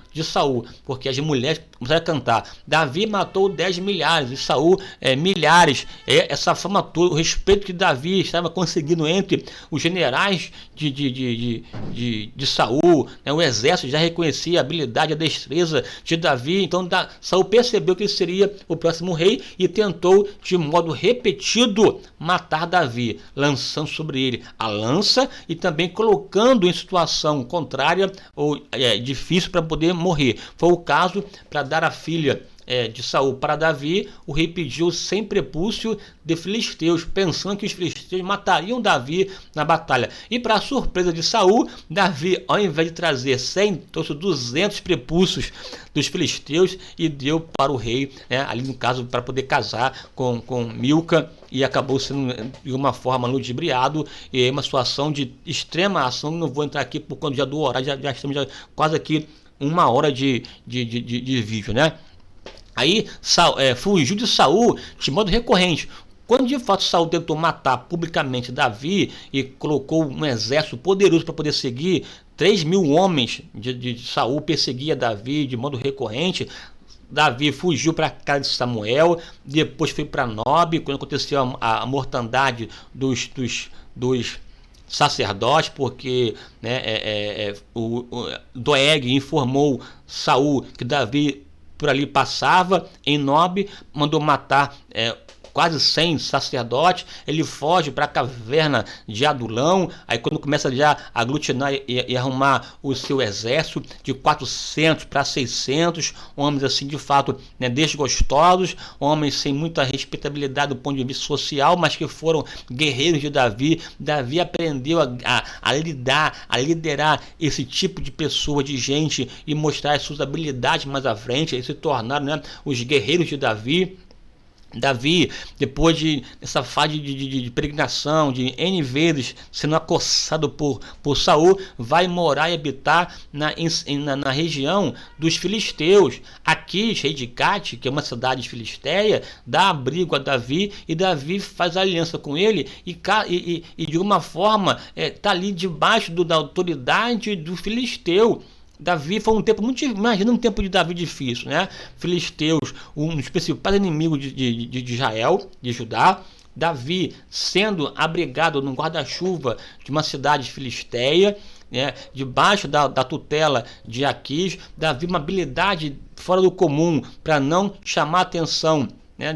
porque as mulheres começaram a cantar: Davi matou 10 milhares e Saul milhares. Essa fama toda, o respeito que Davi estava conseguindo entre os generais de Saul, né, o exército já reconhecia a habilidade, a destreza de Davi. Então Saul percebeu que ele seria o próximo rei e tentou de modo repetido matar Davi, lançando sobre ele a lança e também colocando em situação contrária ou difícil para poder morrer. Foi o caso para dar a filha de Saul para Davi. O rei pediu 100 prepúcios de filisteus, pensando que os filisteus matariam Davi na batalha. E para a surpresa de Saul, Davi, ao invés de trazer 100, trouxe 200 prepúcios dos filisteus e deu para o rei, ali no caso, para poder casar com Milca, e acabou sendo de uma forma ludibriado, e é uma situação de extrema ação. Não vou entrar aqui por conta do horário, já estamos quase aqui 1 hora de vídeo, né? Aí fugiu de Saul de modo recorrente. Quando de fato Saul tentou matar publicamente Davi e colocou um exército poderoso para poder seguir, 3.000 homens de Saul perseguia Davi de modo recorrente. Davi fugiu para a casa de Samuel, depois foi para Nob, quando aconteceu a mortandade dos sacerdotes, porque o Doeg informou Saul que Davi por ali passava em Nob, mandou matar quase 100 sacerdotes. Ele foge para a caverna de Adulão. Aí quando começa já a aglutinar e arrumar o seu exército de 400 para 600 homens assim de fato, desgostosos, homens sem muita respeitabilidade do ponto de vista social, mas que foram guerreiros de Davi. Davi aprendeu a lidar, a liderar esse tipo de pessoa, de gente, e mostrar as suas habilidades mais à frente. Eles se tornaram os guerreiros de Davi. Davi, depois dessa fase de peregrinação, de N vezes sendo acossado por Saul, vai morar e habitar na região dos filisteus. Aquis, rei de Gate, que é uma cidade filisteia, dá abrigo a Davi, e Davi faz aliança com ele e de uma forma está ali debaixo da autoridade do filisteu. Davi foi um tempo muito... Imagina um tempo de Davi difícil, né? Filisteus, um dos principais inimigos de Israel, de Judá. Davi sendo abrigado no guarda-chuva de uma cidade filisteia, debaixo da tutela de Aquis. Davi, uma habilidade fora do comum para não chamar atenção,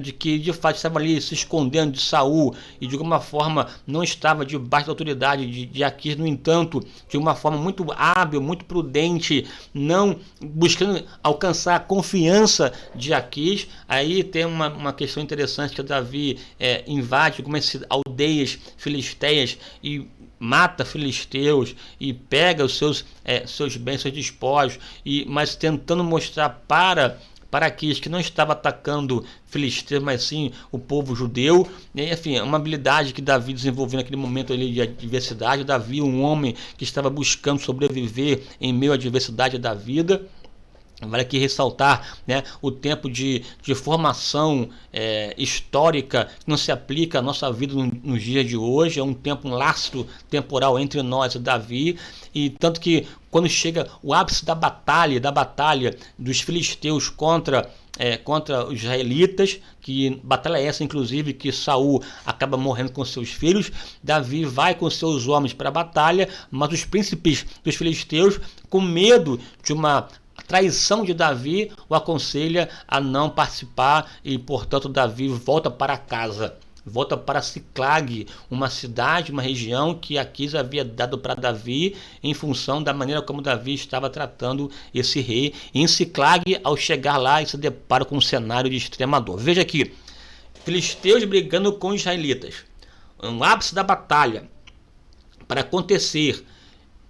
de que de fato estava ali se escondendo de Saul e de alguma forma não estava debaixo da autoridade de Aquis. No entanto, de uma forma muito hábil, muito prudente, não buscando alcançar a confiança de Aquis. Aí tem uma questão interessante, que Davi invade algumas aldeias filisteias e mata filisteus e pega os seus bens, seus despojos, mas tentando mostrar para Aquis que não estava atacando filisteus, mas sim o povo judeu. Enfim, uma habilidade que Davi desenvolveu naquele momento ali de adversidade. Davi, um homem que estava buscando sobreviver em meio à adversidade da vida. Vale aqui ressaltar o tempo de formação histórica que não se aplica à nossa vida nos dias de hoje. É um tempo, um laço temporal entre nós e Davi, e tanto que quando chega o ápice da batalha dos filisteus contra os israelitas, que batalha essa inclusive que Saul acaba morrendo com seus filhos, Davi vai com seus homens para a batalha, mas os príncipes dos filisteus, com medo de uma traição de Davi, o aconselha a não participar, e portanto Davi volta para casa, volta para Siclag, uma cidade, uma região que Aquis havia dado para Davi em função da maneira como Davi estava tratando esse rei. E em Siclag, ao chegar lá, ele se depara com um cenário de extrema dor. Veja aqui, filisteus brigando com israelitas, um ápice da batalha para acontecer.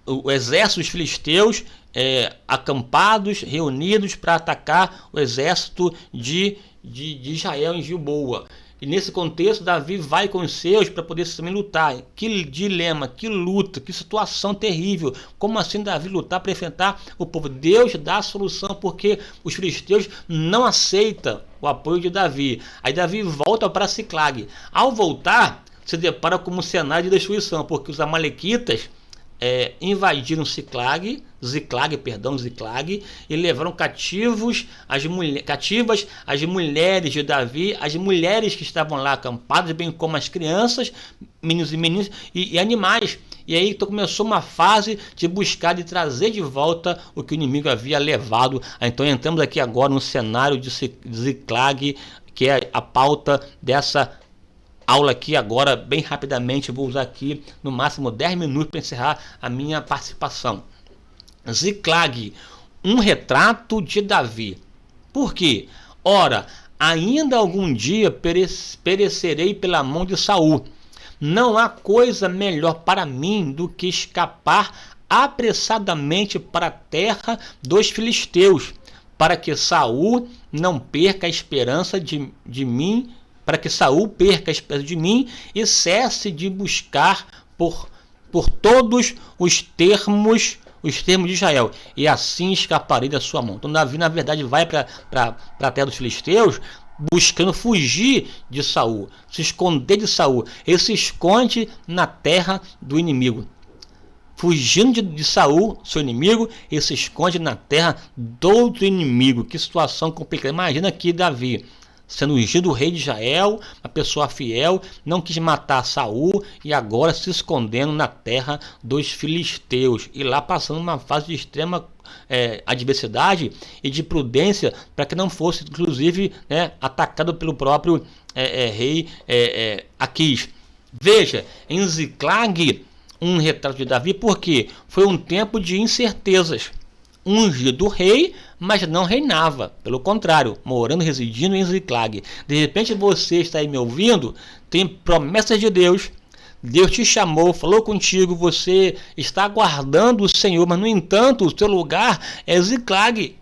O exército dos filisteus acampados, reunidos para atacar o exército de Israel em Gilboa. E nesse contexto, Davi vai com os seus para poder também lutar. Que dilema, que luta, que situação terrível. Como assim Davi lutar para enfrentar o povo? Deus dá a solução, porque os filisteus não aceitam o apoio de Davi. Aí Davi volta para Ziclag. Ao voltar, se depara com um cenário de destruição, porque os amalequitas invadiram Ziclag, e levaram cativas as mulheres de Davi, as mulheres que estavam lá acampadas, bem como as crianças, meninos e meninas e animais. E aí então começou uma fase de buscar, de trazer de volta o que o inimigo havia levado. Então entramos aqui agora no cenário de Ziclag, que é a pauta dessa aula aqui agora, bem rapidamente. Vou usar aqui no máximo 10 minutos para encerrar a minha participação. Ziclag, um retrato de Davi. Por quê? Ora, ainda algum dia perecerei pela mão de Saul. Não há coisa melhor para mim do que escapar apressadamente para a terra dos filisteus, para que Saul não perca a esperança de mim, para que Saul perca a esperança de mim e cesse de buscar por todos os termos de Israel, e assim escaparei da sua mão. Então Davi, na verdade, vai para a terra dos filisteus, buscando fugir de Saul, se esconder de Saul. Ele se esconde na terra do inimigo. Fugindo de Saul, seu inimigo, ele se esconde na terra do outro inimigo. Que situação complicada. Imagina aqui Davi, sendo ungido rei de Israel, uma pessoa fiel, não quis matar Saul e agora se escondendo na terra dos filisteus, e lá passando uma fase de extrema adversidade e de prudência, para que não fosse inclusive atacado pelo próprio rei Aquis. Veja, em Ziclag, um retrato de Davi, porque foi um tempo de incertezas. Ungido rei, mas não reinava, pelo contrário, morando, residindo em Ziclag. De repente você está aí me ouvindo, tem promessas de Deus, Deus te chamou, falou contigo, você está aguardando o Senhor, mas no entanto o seu lugar é Ziclag,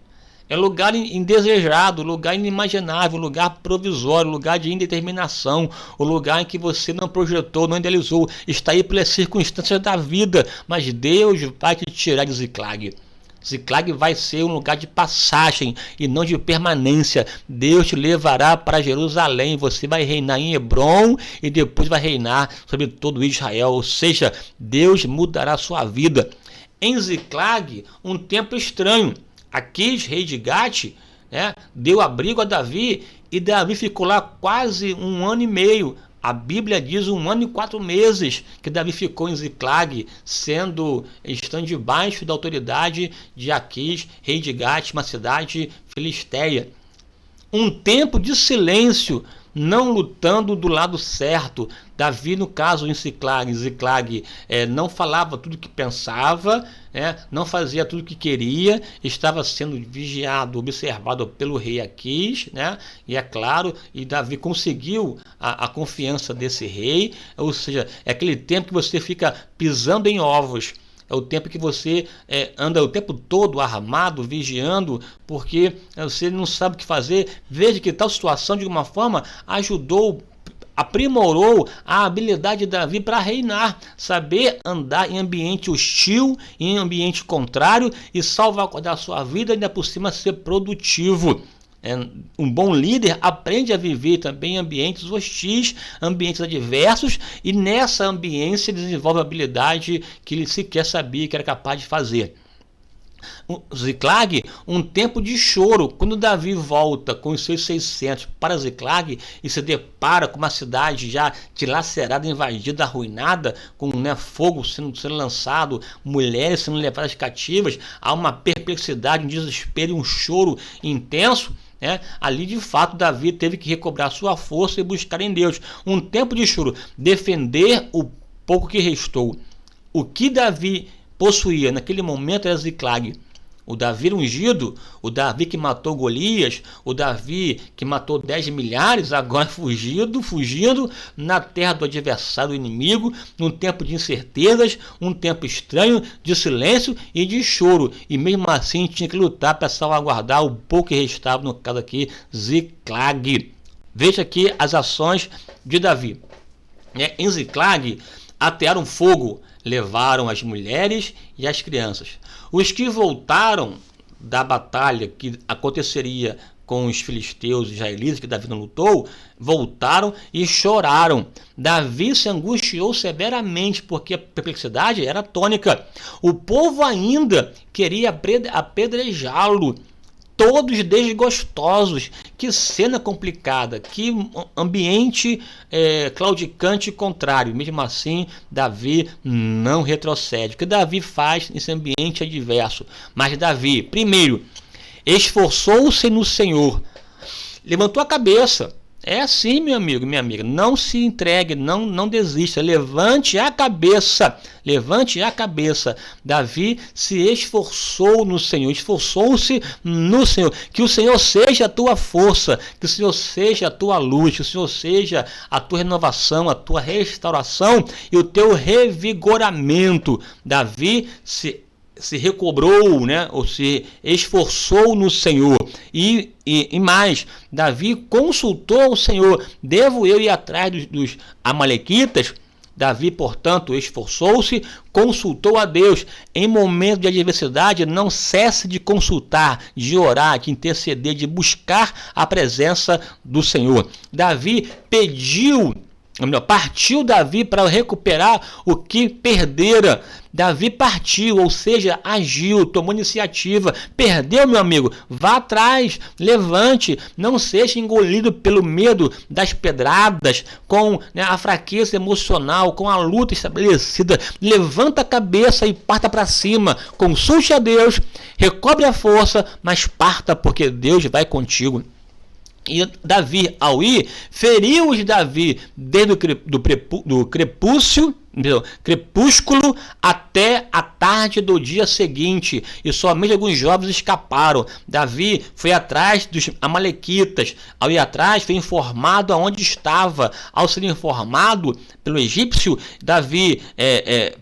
é lugar indesejado, lugar inimaginável, lugar provisório, lugar de indeterminação, o lugar em que você não projetou, não idealizou, está aí pelas circunstâncias da vida, mas Deus vai te tirar de Ziclag. Ziclag vai ser um lugar de passagem e não de permanência. Deus te levará para Jerusalém. Você vai reinar em Hebrom e depois vai reinar sobre todo Israel. Ou seja, Deus mudará a sua vida. Em Ziclag, um tempo estranho. Aquis, rei de Gate, deu abrigo a Davi e Davi ficou lá quase 1 ano e meio. A Bíblia diz 1 ano e 4 meses que Davi ficou em Ziclag, estando debaixo da autoridade de Aquis, rei de Gate, uma cidade filisteia. Um tempo de silêncio, não lutando do lado certo. Davi, no caso em Ziclag, não falava tudo o que pensava, não fazia tudo o que queria, estava sendo vigiado, observado pelo rei Aquis, e é claro, e Davi conseguiu a confiança desse rei. Ou seja, é aquele tempo que você fica pisando em ovos. É o tempo que você anda o tempo todo armado, vigiando, porque você não sabe o que fazer. Veja que tal situação, de alguma forma, aprimorou a habilidade de Davi para reinar, saber andar em ambiente hostil, em ambiente contrário e salvaguardar a sua vida, ainda por cima ser produtivo. Um bom líder aprende a viver também em ambientes hostis, ambientes adversos, e nessa ambiência desenvolve a habilidade que ele sequer sabia que era capaz de fazer. Ziclag, um tempo de choro. Quando Davi volta com os seus 600 para Ziclag e se depara com uma cidade já dilacerada, invadida, arruinada, com fogo sendo lançado, mulheres sendo levadas cativas, há uma perplexidade, um desespero e um choro intenso. Ali de fato Davi teve que recobrar sua força e buscar em Deus. Um tempo de choro, defender o pouco que restou. O que Davi possuía naquele momento era Ziclag. O Davi ungido, o Davi que matou Golias, o Davi que matou 10 milhares, agora fugindo na terra do adversário, do inimigo, num tempo de incertezas, um tempo estranho, de silêncio e de choro. E mesmo assim tinha que lutar para salvaguardar o pouco que restava, no caso aqui, Ziclag. Veja aqui as ações de Davi. Em Ziclag atearam fogo, levaram as mulheres e as crianças. Os que voltaram da batalha que aconteceria com os filisteus e israelitas, que Davi não lutou, voltaram e choraram. Davi se angustiou severamente, porque a perplexidade era tônica. O povo ainda queria apedrejá-lo. Todos desgostosos. Que cena complicada, que ambiente claudicante e contrário. Mesmo assim, Davi não retrocede. O que Davi faz nesse ambiente adverso? Mas Davi, primeiro, esforçou-se no Senhor, levantou a cabeça. É assim, meu amigo, minha amiga, não se entregue, não desista, levante a cabeça, levante a cabeça. Davi se esforçou no Senhor, esforçou-se no Senhor. Que o Senhor seja a tua força, que o Senhor seja a tua luz, que o Senhor seja a tua renovação, a tua restauração e o teu revigoramento. Davi se recobrou, né? Ou se esforçou no Senhor. E mais, Davi consultou o Senhor. Devo eu ir atrás dos amalequitas? Davi, portanto, esforçou-se, consultou a Deus. Em momento de adversidade, não cesse de consultar, de orar, de interceder, de buscar a presença do Senhor. Davi partiu Davi para recuperar o que perdera. Davi partiu, ou seja, agiu, tomou iniciativa. Perdeu, meu amigo? Vá atrás, levante, não seja engolido pelo medo das pedradas, com a fraqueza emocional, com a luta estabelecida. Levanta a cabeça e parta para cima. Consulte a Deus, recobre a força, mas parta, porque Deus vai contigo. E Davi, ao ir, feriu-os Davi desde do crepúsculo até a tarde do dia seguinte, e somente alguns jovens escaparam. Davi foi atrás dos amalequitas. Ao ir atrás, foi informado aonde estava. Ao ser informado pelo egípcio, Davi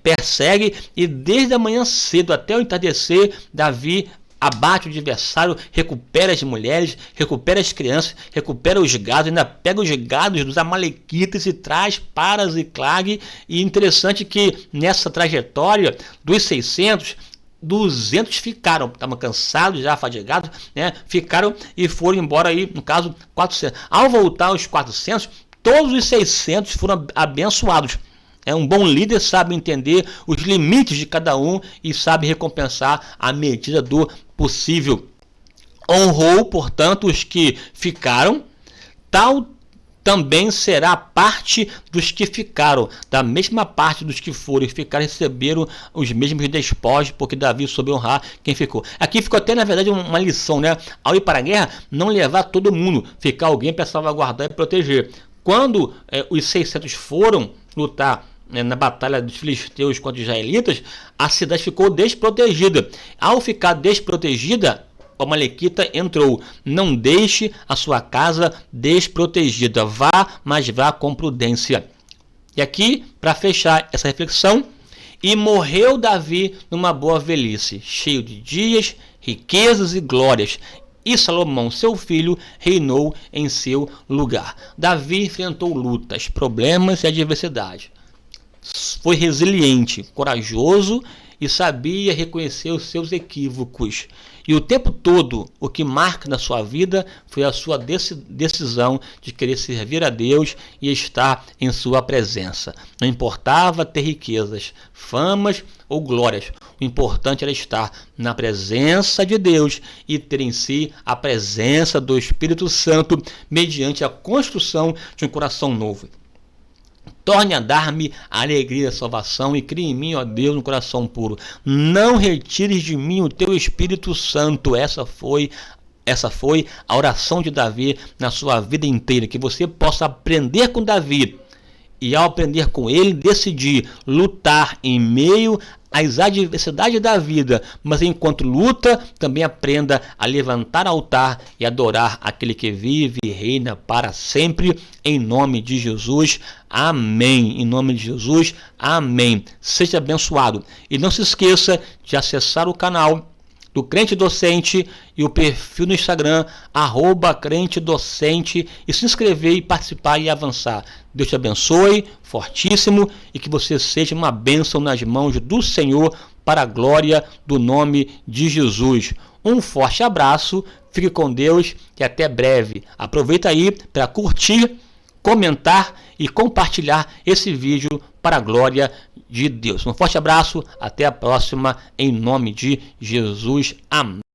persegue, e desde a manhã cedo até o entardecer, Davi abate o adversário, recupera as mulheres, recupera as crianças, recupera os gados, ainda pega os gados dos amalequitas e traz para Ziclag. E interessante que nessa trajetória dos 600, 200 ficaram, estavam cansados, já fadigados, né? Ficaram e foram embora aí, no caso, 400. Ao voltar aos 400, todos os 600 foram abençoados. Um bom líder sabe entender os limites de cada um e sabe recompensar à medida do possível. Honrou, portanto, os que ficaram, tal também será a parte dos que ficaram. Da mesma parte dos que foram e ficaram, receberam os mesmos despojos, porque Davi soube honrar quem ficou. Aqui ficou até, na verdade, uma lição, né? Ao ir para a guerra, não levar todo mundo, ficar alguém para salvaguardar e proteger. Quando os 600 foram lutar na batalha dos filisteus contra os israelitas, a cidade ficou desprotegida. Ao ficar desprotegida, o amalequita entrou. Não deixe a sua casa desprotegida. Vá, mas vá com prudência. E aqui, para fechar essa reflexão, e morreu Davi numa boa velhice, cheio de dias, riquezas e glórias. E Salomão, seu filho, reinou em seu lugar. Davi enfrentou lutas, problemas e adversidade. Foi resiliente, corajoso e sabia reconhecer os seus equívocos. E o tempo todo, o que marca na sua vida foi a sua decisão de querer servir a Deus e estar em sua presença. Não importava ter riquezas, famas ou glórias. O importante era estar na presença de Deus e ter em si a presença do Espírito Santo mediante a construção de um coração novo. Torne a dar-me a alegria da salvação e crie em mim, ó Deus, um coração puro. Não retires de mim o teu Espírito Santo. Essa foi a oração de Davi na sua vida inteira. Que você possa aprender com Davi e, ao aprender com ele, decidir lutar em meio às adversidades da vida, mas enquanto luta, também aprenda a levantar altar e adorar aquele que vive e reina para sempre, em nome de Jesus, amém. Em nome de Jesus, amém. Seja abençoado. E não se esqueça de acessar o canal, do Crente Docente e o perfil no Instagram, Crente Docente, e se inscrever e participar e avançar. Deus te abençoe, fortíssimo, e que você seja uma bênção nas mãos do Senhor, para a glória do nome de Jesus. Um forte abraço, fique com Deus e até breve. Aproveita aí para curtir, comentar e compartilhar esse vídeo para a glória de Deus. Um forte abraço, até a próxima, em nome de Jesus. Amém.